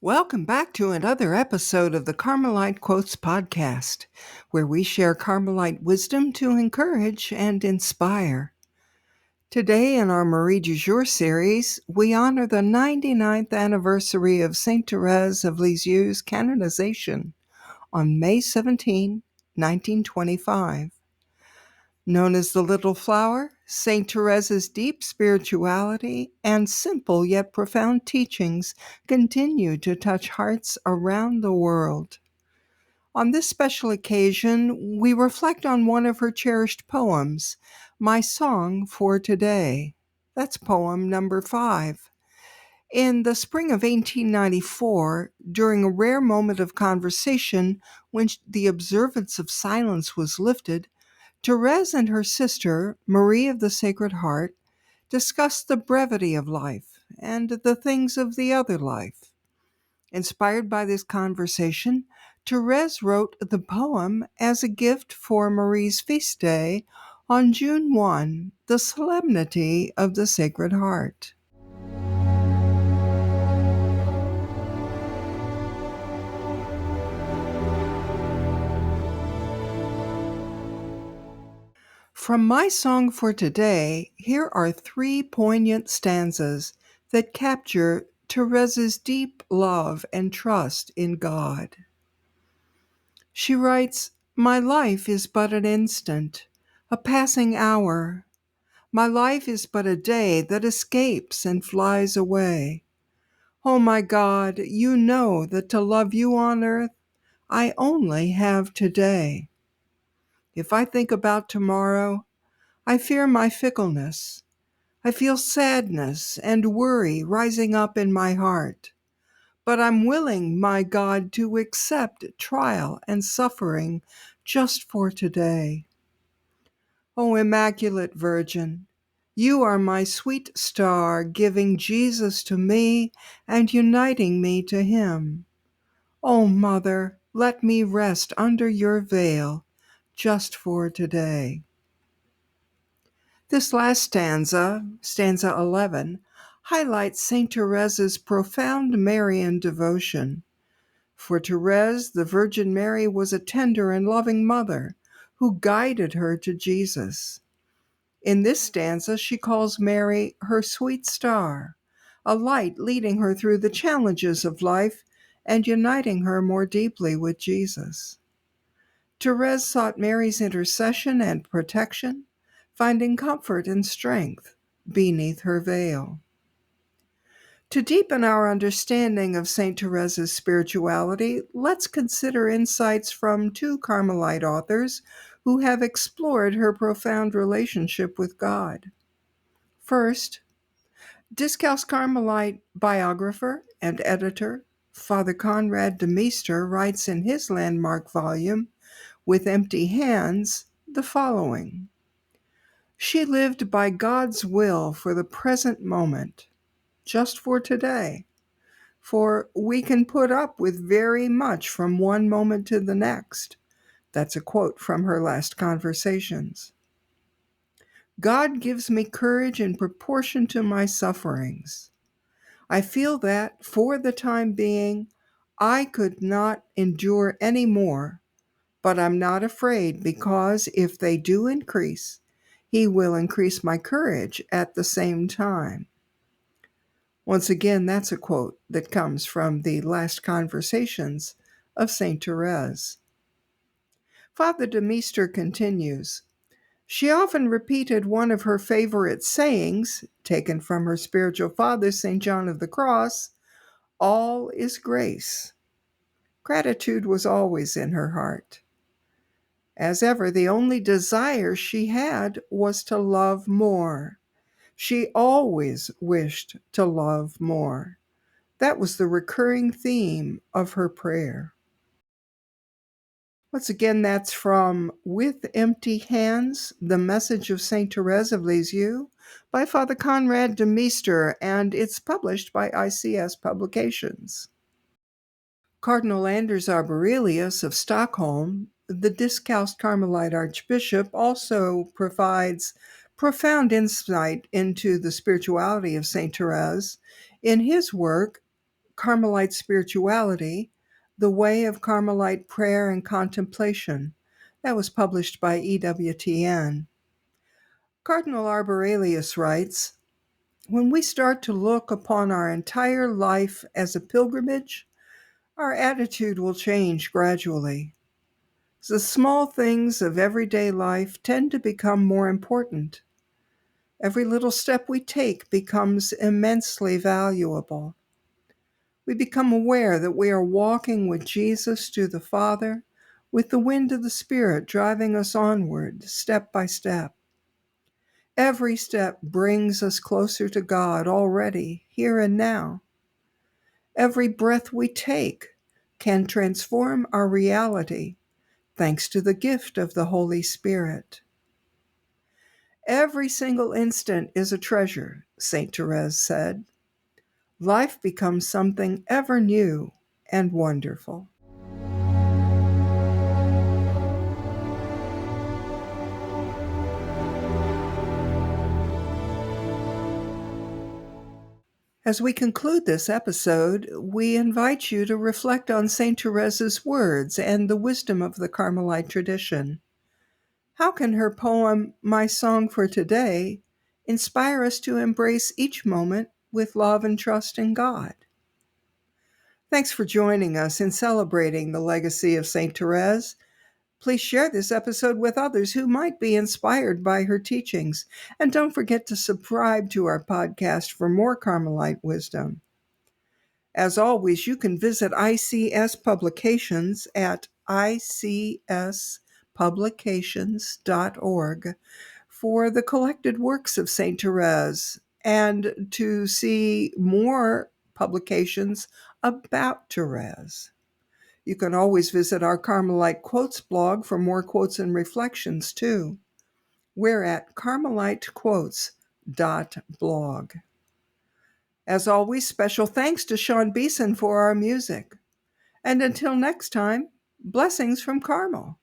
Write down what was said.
Welcome back to another episode of the Carmelite Quotes podcast, where we share Carmelite wisdom to encourage and inspire. Today in our Marie du Jour series, we honor the 99th anniversary of Saint Thérèse of Lisieux's canonization on May 17, 1925. Known as the Little Flower, St. Therese's deep spirituality and simple yet profound teachings continue to touch hearts around the world. On this special occasion, we reflect on one of her cherished poems, My Song for Today. That's poem number 5. In the spring of 1894, during a rare moment of conversation when the observance of silence was lifted, Thérèse and her sister, Marie of the Sacred Heart, discussed the brevity of life and the things of the other life. Inspired by this conversation, Thérèse wrote the poem as a gift for Marie's feast day on June 1, the Solemnity of the Sacred Heart. From my song for today, here are 3 poignant stanzas that capture Thérèse's deep love and trust in God. She writes, My life is but an instant, a passing hour. My life is but a day that escapes and flies away. Oh my God, you know that to love you on earth, I only have today. If I think about tomorrow, I fear my fickleness. I feel sadness and worry rising up in my heart. But I'm willing, my God, to accept trial and suffering just for today. O Immaculate Virgin, you are my sweet star, giving Jesus to me and uniting me to him. O Mother, let me rest under your veil just for today. This last stanza, stanza 11, highlights Saint Therese's profound Marian devotion. For Thérèse, the Virgin Mary was a tender and loving mother who guided her to Jesus. In this stanza, she calls Mary her sweet star, a light leading her through the challenges of life and uniting her more deeply with Jesus. Thérèse sought Mary's intercession and protection, finding comfort and strength beneath her veil. To deepen our understanding of St. Therese's spirituality, let's consider insights from 2 Carmelite authors who have explored her profound relationship with God. First, Discalced Carmelite biographer and editor Father Conrad de Meester writes in his landmark volume, With Empty Hands, the following. She lived by God's will for the present moment, just for today, for we can put up with very much from one moment to the next. That's a quote from her last conversations. God gives me courage in proportion to my sufferings. I feel that, for the time being, I could not endure any more, but I'm not afraid because if they do increase, He will increase my courage at the same time. Once again, that's a quote that comes from the last conversations of St. Thérèse. Father de Meester continues, She often repeated one of her favorite sayings, taken from her spiritual father, St. John of the Cross, all is grace. Gratitude was always in her heart. As ever, the only desire she had was to love more. She always wished to love more. That was the recurring theme of her prayer. Once again, that's from With Empty Hands, The Message of St. Thérèse of Lisieux by Father Conrad de Meester, and it's published by ICS Publications. Cardinal Anders Arborelius of Stockholm, the Discalced Carmelite Archbishop, also provides profound insight into the spirituality of St. Thérèse in his work, Carmelite Spirituality, The Way of Carmelite Prayer and Contemplation. That was published by EWTN. Cardinal Arborelius writes, when we start to look upon our entire life as a pilgrimage, our attitude will change gradually. The small things of everyday life tend to become more important. Every little step we take becomes immensely valuable. We become aware that we are walking with Jesus to the Father, with the wind of the Spirit driving us onward, step by step. Every step brings us closer to God already, here and now. Every breath we take can transform our reality, thanks to the gift of the Holy Spirit. Every single instant is a treasure, St. Thérèse said. Life becomes something ever new and wonderful. As we conclude this episode, we invite you to reflect on St. Therese's words and the wisdom of the Carmelite tradition. How can her poem, My Song for Today, inspire us to embrace each moment with love and trust in God? Thanks for joining us in celebrating the legacy of St. Thérèse. Please share this episode with others who might be inspired by her teachings. And don't forget to subscribe to our podcast for more Carmelite wisdom. As always, you can visit ICS Publications at icspublications.org for the collected works of St. Thérèse and to see more publications about Thérèse. You can always visit our Carmelite Quotes blog for more quotes and reflections, too. We're at carmelitequotes.blog. As always, special thanks to Sean Beeson for our music. And until next time, blessings from Carmel.